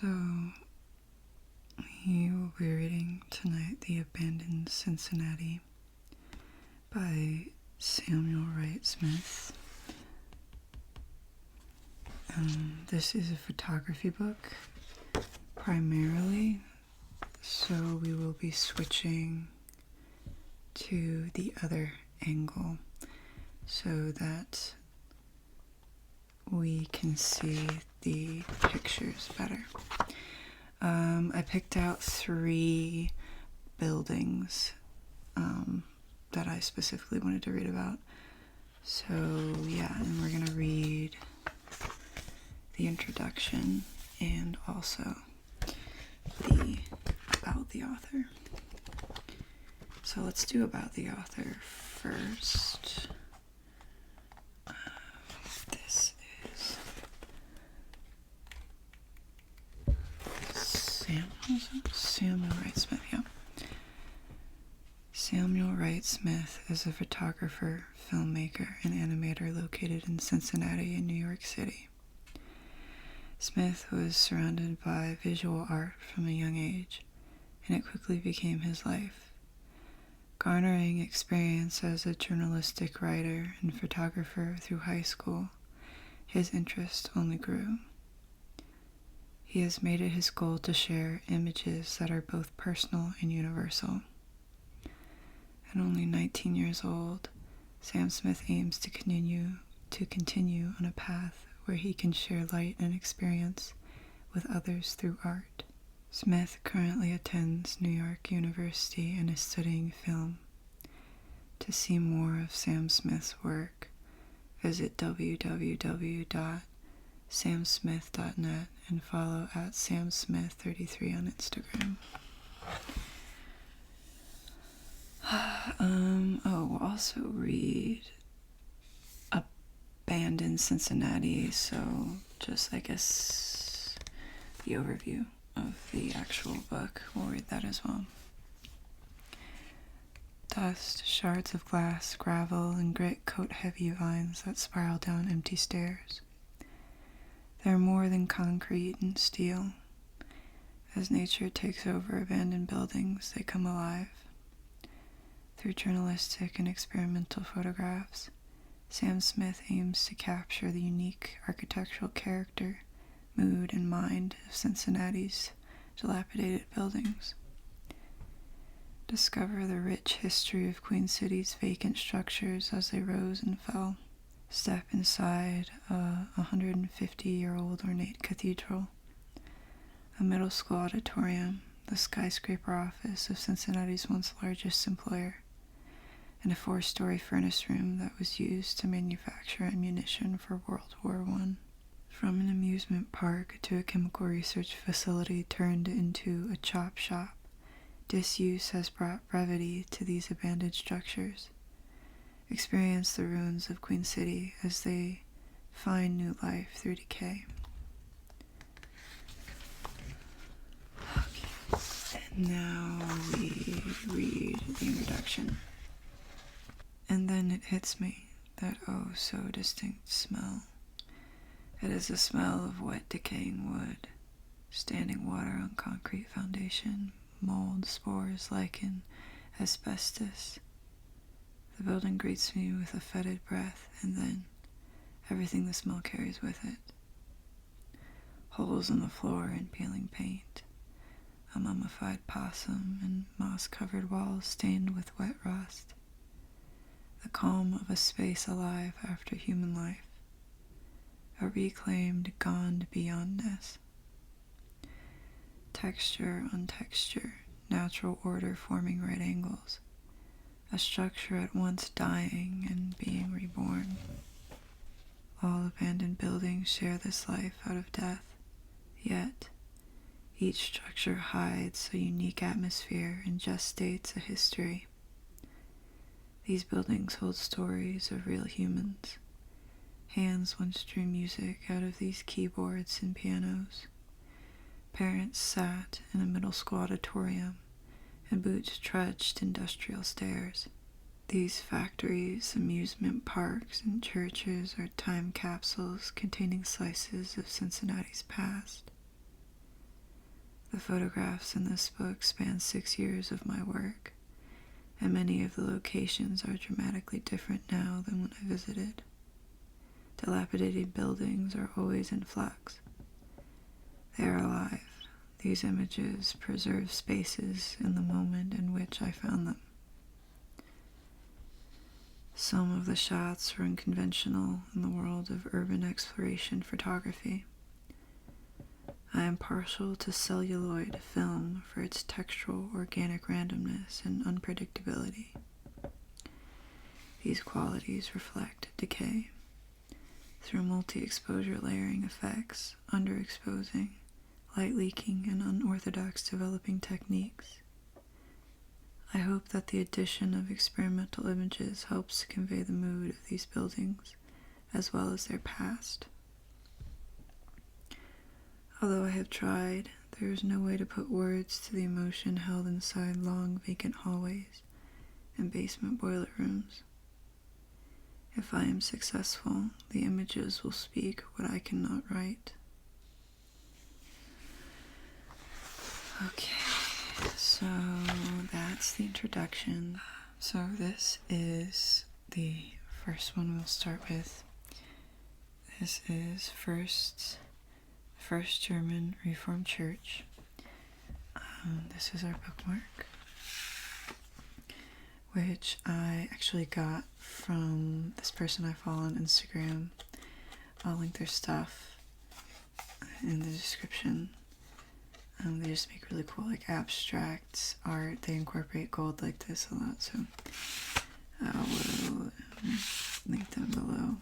So, we will be reading tonight The Abandoned Cincinnati by Samuel Wright Smith. This is a photography book, primarily, so we will be switching to the other angle so that we can see the pictures better. I picked out 3 buildings that I specifically wanted to read about. So yeah, and we're gonna read the introduction and also about the author. So let's do about the author first. This is Samuel Wright Smith, yeah. Samuel Wright Smith is a photographer, filmmaker, and animator located in Cincinnati in New York City. Smith was surrounded by visual art from a young age, and it quickly became his life. Garnering experience as a journalistic writer and photographer through high school, his interest only grew. He has made it his goal to share images that are both personal and universal. At only 19 years old, Sam Smith aims to continue on a path where he can share light and experience with others through art. Smith currently attends New York University and is studying film. To see more of Sam Smith's work, visit www.samsmith.net and follow at samsmith33 on Instagram. We'll also read Abandoned Cincinnati, so just, I guess, the overview of the actual book. We'll read that as well. Dust, shards of glass, gravel, and grit coat heavy vines that spiral down empty stairs. They're more than concrete and steel. As nature takes over abandoned buildings, they come alive. Through journalistic and experimental photographs, Sam Smith aims to capture the unique architectural character, mood, and mind of Cincinnati's dilapidated buildings. Discover the rich history of Queen City's vacant structures as they rose and fell. Step inside a 150-year-old ornate cathedral, a middle school auditorium, the skyscraper office of Cincinnati's once largest employer, and a 4-story furnace room that was used to manufacture ammunition for World War I. From an amusement park to a chemical research facility turned into a chop shop, disuse has brought brevity to these abandoned structures. Experience the ruins of Queen City as they find new life through decay. Okay. And now we read the introduction. And then it hits me, that oh so distinct smell. It is the smell of wet decaying wood, standing water on concrete foundation, mold, spores, lichen, asbestos. The building greets me with a fetid breath, and then everything the smell carries with it. Holes in the floor and peeling paint, a mummified possum and moss-covered walls stained with wet rust. The calm of a space alive after human life, a reclaimed, gone beyondness. Texture on texture, natural order forming right angles, a structure at once dying and being reborn. All abandoned buildings share this life out of death, yet each structure hides a unique atmosphere and gestates a history. These buildings hold stories of real humans. Hands once drew music out of these keyboards and pianos. Parents sat in a middle school auditorium, and boots trudged industrial stairs. These factories, amusement parks, and churches are time capsules containing slices of Cincinnati's past. The photographs in this book span 6 years of my work, and many of the locations are dramatically different now than when I visited. Dilapidated buildings are always in flux. They are alive. These images preserve spaces in the moment in which I found them. Some of the shots were unconventional in the world of urban exploration photography. I am partial to celluloid film for its textural, organic randomness and unpredictability. These qualities reflect decay through multi-exposure layering effects, underexposing, light leaking, and unorthodox developing techniques. I hope that the addition of experimental images helps to convey the mood of these buildings, as well as their past. Although I have tried, there is no way to put words to the emotion held inside long vacant hallways and basement boiler rooms. If I am successful, the images will speak what I cannot write. Okay, so that's the introduction. So this is the first one we'll start with. This is First German Reformed Church. This is our bookmark, which I actually got from this person I follow on Instagram. I'll link their stuff in the description. They just make really cool abstract art. They incorporate gold like this a lot, so I will link them below.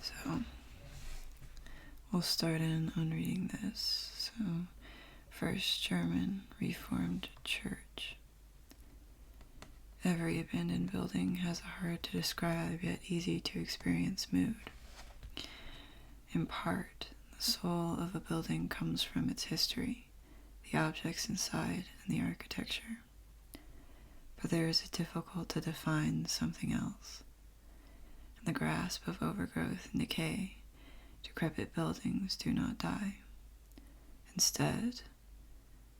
So we'll start in on reading this. So, First German Reformed Church. Every abandoned building has a hard to describe yet easy to experience mood. In part, the soul of a building comes from its history, the objects inside, and the architecture. But there is a difficult to define something else. In the grasp of overgrowth and decay, decrepit buildings do not die. Instead,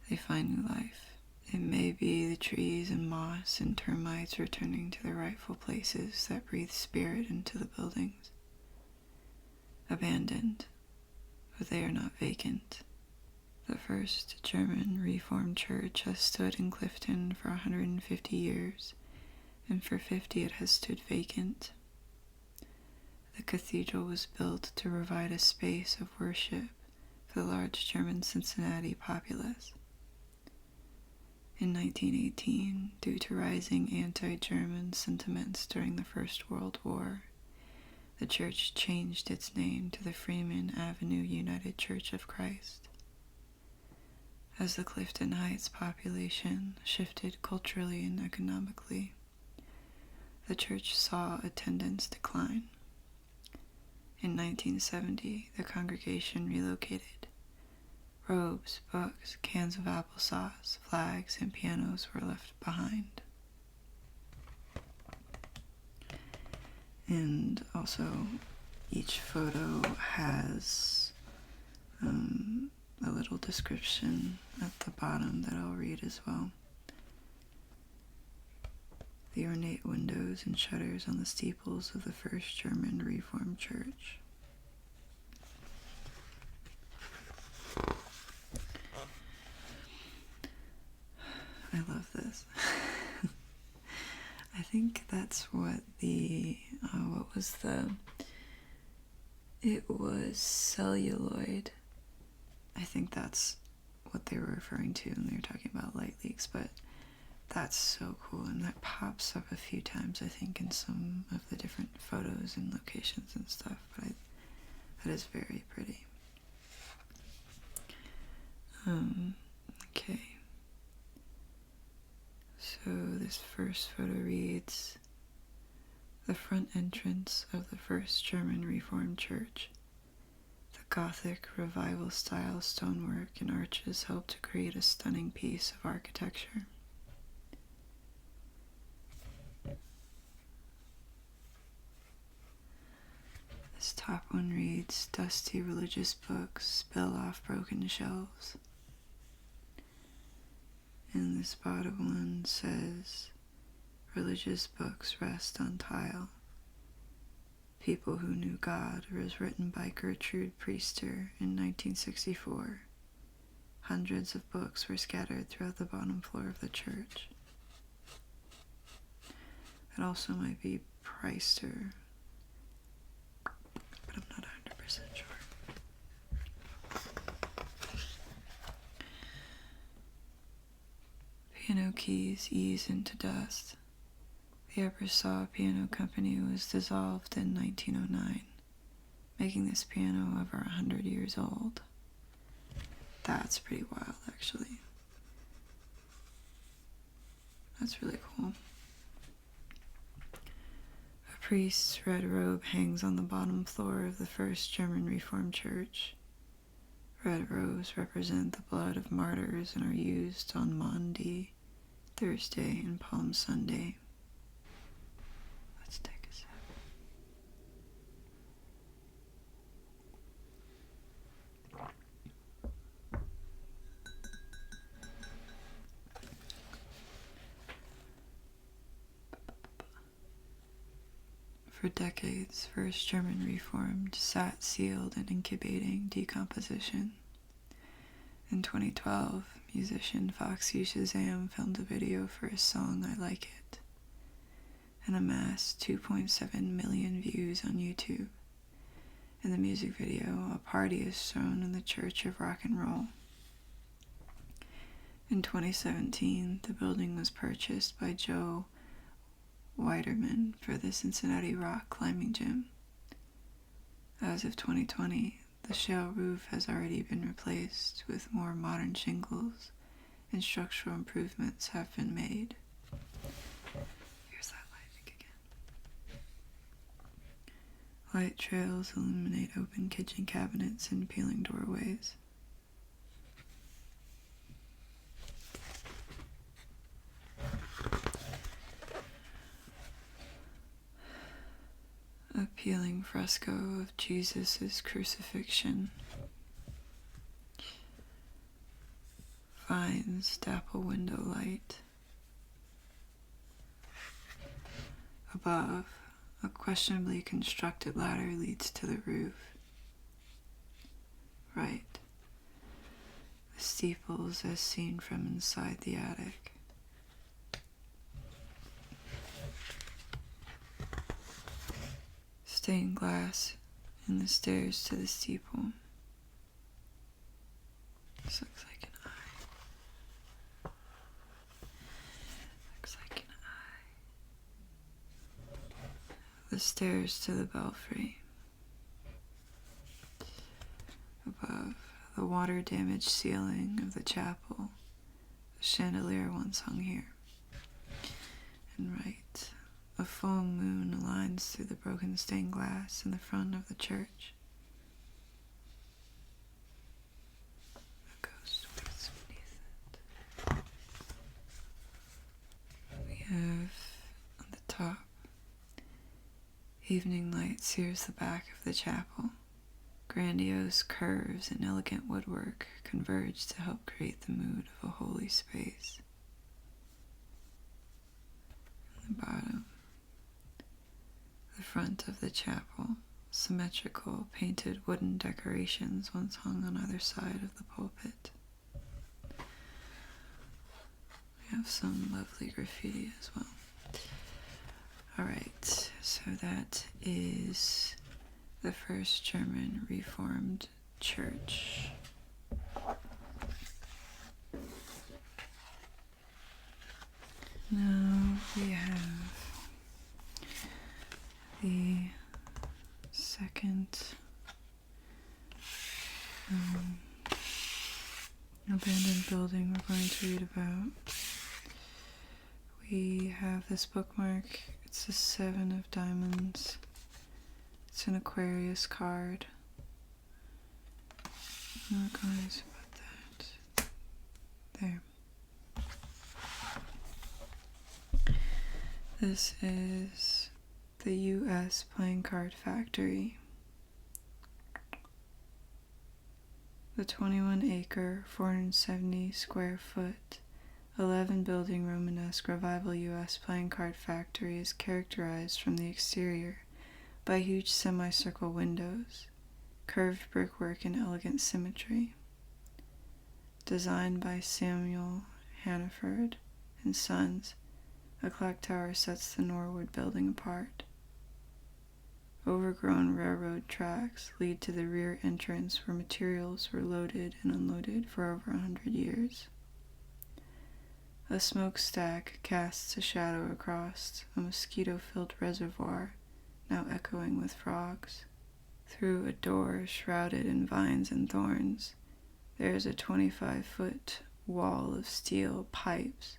they find new life. It may be the trees and moss and termites returning to their rightful places that breathe spirit into the buildings. Abandoned, but they are not vacant. The First German Reformed Church has stood in Clifton for 150 years, and for 50 it has stood vacant. The cathedral was built to provide a space of worship for the large German Cincinnati populace. In 1918, due to rising anti-German sentiments during the First World War, the church changed its name to the Freeman Avenue United Church of Christ. As the Clifton Heights population shifted culturally and economically, the church saw attendance decline. In 1970, the congregation relocated. Robes, books, cans of applesauce, flags, and pianos were left behind. And also, each photo has a little description at the bottom that I'll read as well. The ornate windows and shutters on the steeples of the First German Reformed Church. I love this. I think that's what it was celluloid. I think that's what they were referring to when they were talking about light leaks, but that's so cool, and that pops up a few times, I think, in some of the different photos and locations and stuff, but that is very pretty. Okay. So this first photo reads, the front entrance of the First German Reformed Church. The Gothic Revival-style stonework and arches help to create a stunning piece of architecture. This top one reads, "Dusty religious books spill off broken shelves." And this bottom one says, "Religious books rest on tile. People Who Knew God" was written by Gertrude Priester in 1964. Hundreds of books were scattered throughout the bottom floor of the church. It also might be Priester, but I'm not 100% sure. Piano keys ease into dust. The Ebersaw Piano Company was dissolved in 1909, making this piano over 100 years old. That's pretty wild, actually. That's really cool. A priest's red robe hangs on the bottom floor of the First German Reformed Church. Red robes represent the blood of martyrs and are used on Maundy, Thursday, and Palm Sunday. Let's take a sip. For decades, First German Reformed sat sealed and incubating decomposition. In 2012, musician Foxy Shazam filmed a video for his song "I Like It" and amassed 2.7 million views on YouTube. In the music video, a party is thrown in the Church of Rock and Roll. In 2017, the building was purchased by Joe Weiderman for the Cincinnati Rock Climbing Gym. As of 2020, the shale roof has already been replaced with more modern shingles, and structural improvements have been made. Here's that lighting again. Light trails illuminate open kitchen cabinets and peeling doorways. A peeling fresco of Jesus' crucifixion. Vines dapple window light. Above, a questionably constructed ladder leads to the roof. Right. The steeples as seen from inside the attic. Stained glass in the stairs to the steeple. This looks like an eye. Looks like an eye. The stairs to the belfry. Above, the water-damaged ceiling of the chapel. The chandelier once hung here. And right, a full moon aligns through the broken stained glass in the front of the church. A ghost waits beneath it. We have, on the top, evening light sears the back of the chapel. Grandiose curves and elegant woodwork converge to help create the mood of a holy space. On the bottom, the front of the chapel, symmetrical painted wooden decorations once hung on either side of the pulpit. We have some lovely graffiti as well. Alright, so that is the First German Reformed Church. Now we have the second abandoned building we're going to read about. We have this bookmark. It's a 7 of diamonds. It's an Aquarius card. I'm not going to put that there. This is the U.S. Playing Card Factory. The 21-acre, 470 square foot, 11-building Romanesque Revival U.S. playing card factory is characterized from the exterior by huge semicircle windows, curved brickwork, and elegant symmetry. Designed by Samuel Hannaford and Sons, a clock tower sets the Norwood building apart. Overgrown railroad tracks lead to the rear entrance where materials were loaded and unloaded for over 100 years. A smokestack casts a shadow across a mosquito-filled reservoir, now echoing with frogs. Through a door shrouded in vines and thorns, there is a 25-foot wall of steel pipes,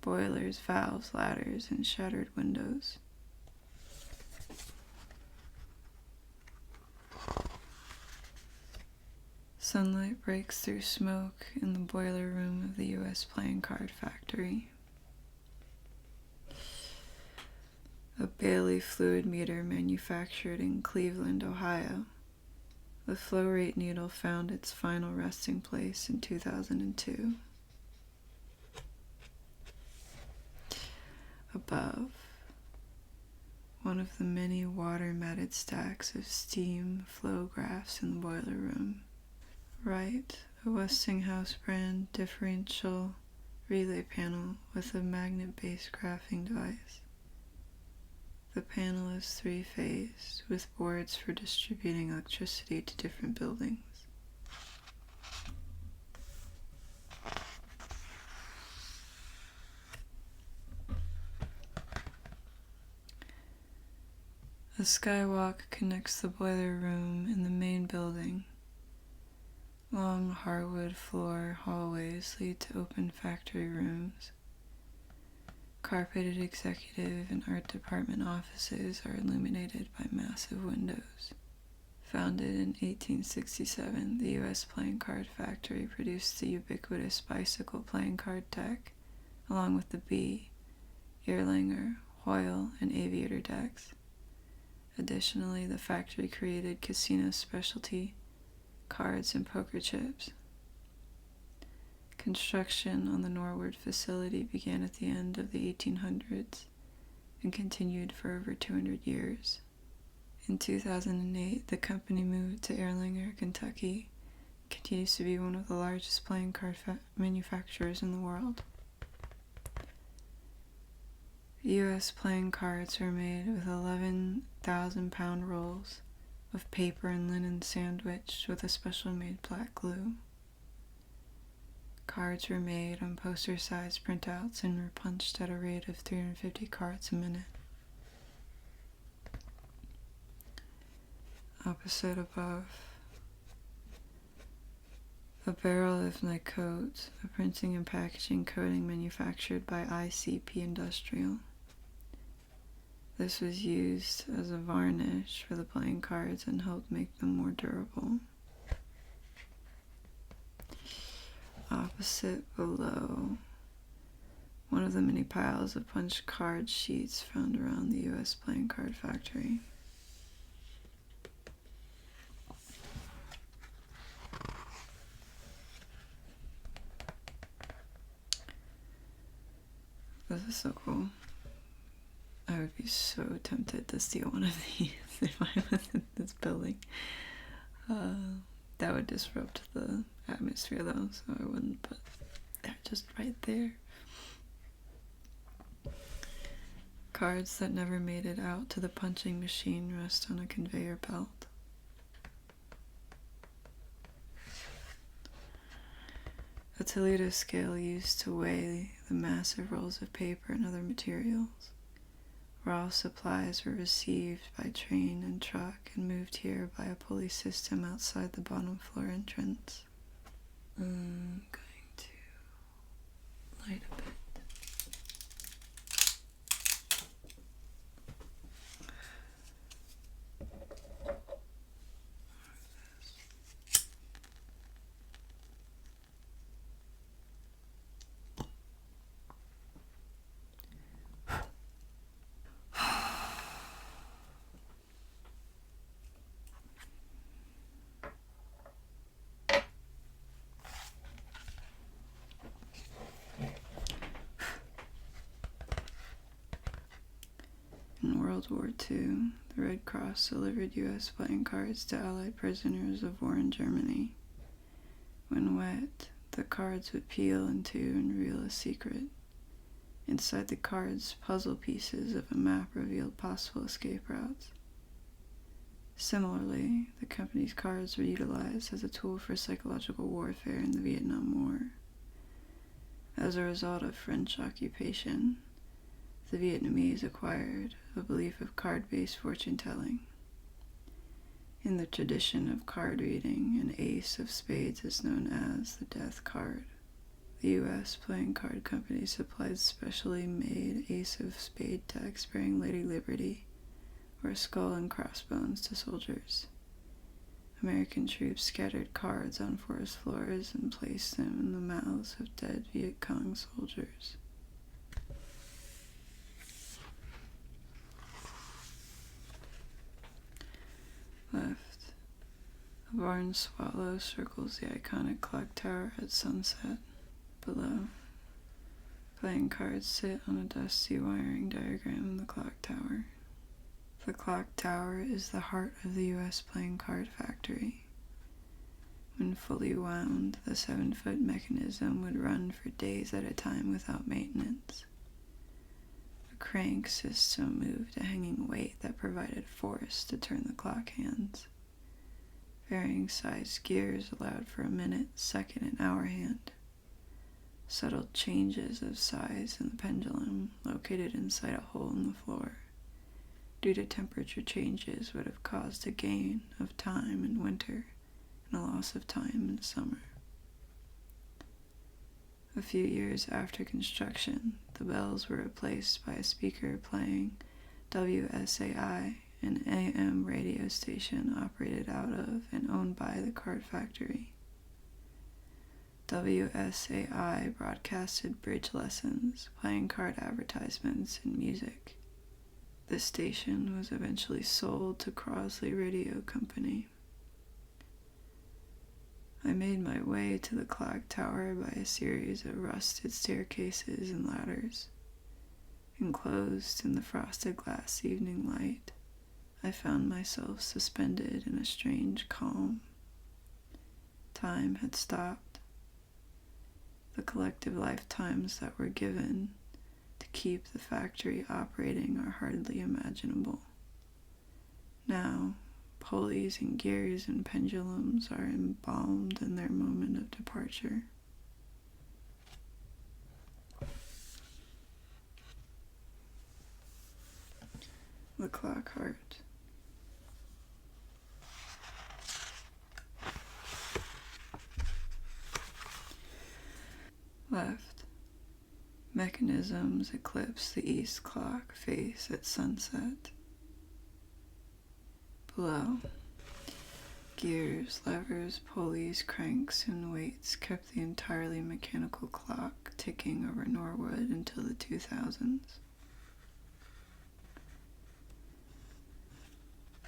boilers, valves, ladders, and shattered windows. Sunlight breaks through smoke in the boiler room of the U.S. playing card factory. A Bailey fluid meter manufactured in Cleveland, Ohio. The flow rate needle found its final resting place in 2002. Above, one of the many water-matted stacks of steam flow graphs in the boiler room. Right, a Westinghouse brand differential relay panel with a magnet-based graphing device. The panel is three-phased, with boards for distributing electricity to different buildings. A skywalk connects the boiler room and the main building. Long hardwood floor hallways lead to open factory rooms. Carpeted executive and art department offices are illuminated by massive windows. Founded in 1867, the U.S. playing card factory produced the ubiquitous bicycle playing card deck, along with the Bee, Erlanger, Hoyle, and Aviator decks. Additionally, the factory created casino specialty cards and poker chips. Construction on the Norwood facility began at the end of the 1800s and continued for over 200 years. In 2008, the company moved to Erlanger, Kentucky, and continues to be one of the largest playing card manufacturers in the world. U.S. playing cards are made with 11,000-pound rolls of paper and linen sandwiched with a special-made black glue. Cards were made on poster-sized printouts and were punched at a rate of 350 cards a minute. Opposite above, a barrel of Nycote, a printing and packaging coating manufactured by ICP Industrial. This was used as a varnish for the playing cards and helped make them more durable. Opposite below, one of the many piles of punched card sheets found around the U.S. playing card factory. This is so cool. I would be so tempted to steal one of these if I was in this building. That would disrupt the atmosphere though, so I wouldn't, but they're just right there. Cards that never made it out to the punching machine rest on a conveyor belt. A Toledo scale used to weigh the massive rolls of paper and other materials. Raw supplies were received by train and truck and moved here by a pulley system outside the bottom floor entrance. I'm going to light a bit. World War II, the Red Cross delivered U.S. playing cards to Allied prisoners of war in Germany. When wet, the cards would peel into and reveal a secret. Inside the cards, puzzle pieces of a map revealed possible escape routes. Similarly, the company's cards were utilized as a tool for psychological warfare in the Vietnam War. As a result of French occupation, the Vietnamese acquired a belief of card-based fortune-telling. In the tradition of card reading, an ace of spades is known as the death card. The U.S. playing card company supplied specially made ace of spade decks bearing Lady Liberty or skull and crossbones to soldiers. American troops scattered cards on forest floors and placed them in the mouths of dead Viet Cong soldiers. Left, a barn swallow circles the iconic clock tower at sunset. Below, playing cards sit on a dusty wiring diagram in the clock tower. The clock tower is the heart of the U.S. playing card factory. When fully wound, the 7-foot mechanism would run for days at a time without maintenance. A crank system moved a hanging weight that provided force to turn the clock hands. Varying sized gears allowed for a minute, second, and hour hand. Subtle changes of size in the pendulum, located inside a hole in the floor, due to temperature changes, would have caused a gain of time in winter and a loss of time in summer. A few years after construction, the bells were replaced by a speaker playing WSAI, an AM radio station operated out of and owned by the card factory. WSAI broadcasted bridge lessons, playing card advertisements, and music. The station was eventually sold to Crosley Radio Company. I made my way to the clock tower by a series of rusted staircases and ladders. Enclosed in the frosted glass evening light, I found myself suspended in a strange calm. Time had stopped. The collective lifetimes that were given to keep the factory operating are hardly imaginable. Now, pulleys and gears and pendulums are embalmed in their moment of departure. The clock heart. Left, mechanisms eclipse the east clock face at sunset. Below, gears, levers, pulleys, cranks, and weights kept the entirely mechanical clock ticking over Norwood until the 2000s.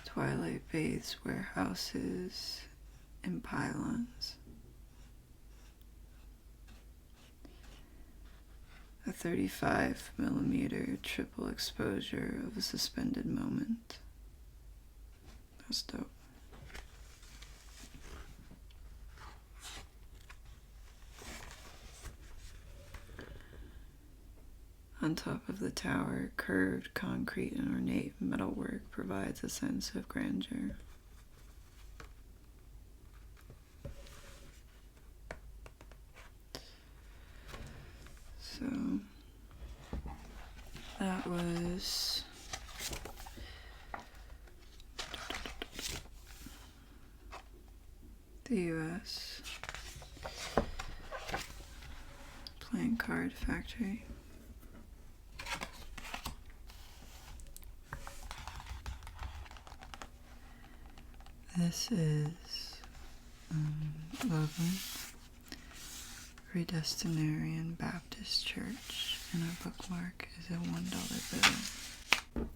Twilight bathes warehouses and pylons. A 35mm triple exposure of a suspended moment. That's dope. On top of the tower, curved concrete and ornate metalwork provides a sense of grandeur. So that was the U.S. playing card factory. This is Loveland Predestinarian Baptist Church, and our bookmark is a $1 bill.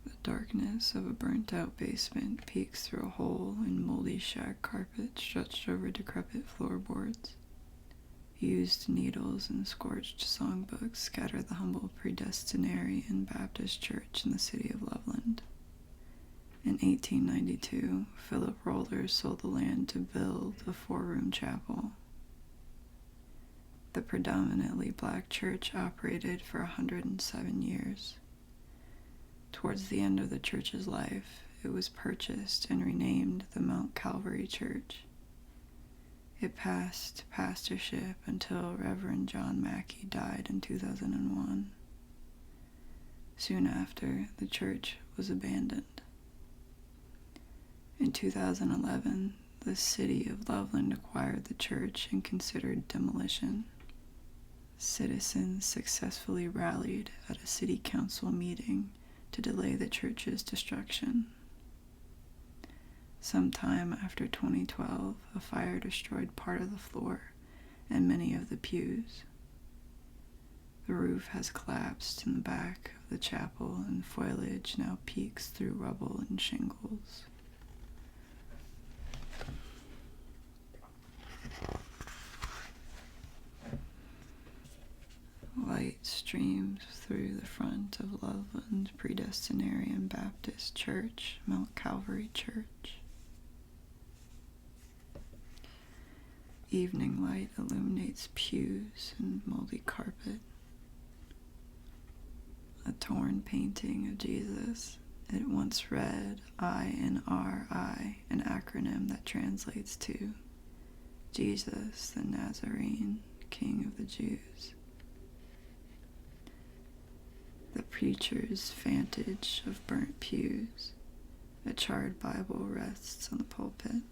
The darkness of a burnt-out basement peeks through a hole in moldy shag carpet stretched over decrepit floorboards. used needles and scorched songbooks scattered the humble Predestinarian Baptist Church in the city of Loveland. In 1892, Philip Roller sold the land to build a 4-room chapel. The predominantly black church operated for 107 years. Towards the end of the church's life, it was purchased and renamed the Mount Calvary Church. It passed pastorship until Reverend John Mackey died in 2001. Soon after, the church was abandoned. In 2011, the city of Loveland acquired the church and considered demolition. Citizens successfully rallied at a city council meeting to delay the church's destruction. Sometime after 2012, a fire destroyed part of the floor and many of the pews. The roof has collapsed in the back of the chapel, and foliage now peeks through rubble and shingles. Light streams through the front of Loveland Predestinarian Baptist Church, Mount Calvary Church. Evening light illuminates pews and moldy carpet. A torn painting of Jesus. It once read INRI, an acronym that translates to Jesus the Nazarene, King of the Jews. The preacher's vantage of burnt pews. A charred Bible rests on the pulpit.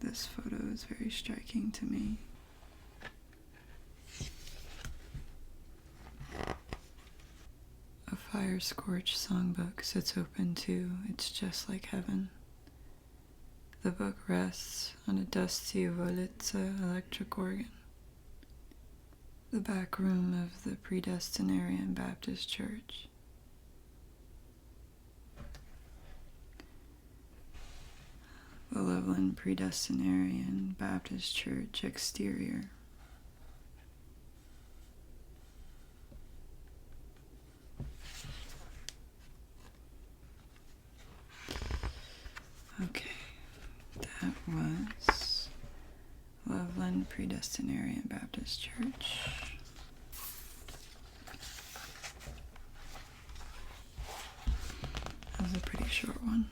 This photo is very striking to me. A fire-scorched songbook sits open to It's Just Like Heaven. The book rests on a dusty Wurlitzer electric organ. The back room of the Predestinarian Baptist Church. The Loveland Predestinarian Baptist Church exterior. Okay, that was Loveland Predestinarian Baptist Church. That was a pretty short one.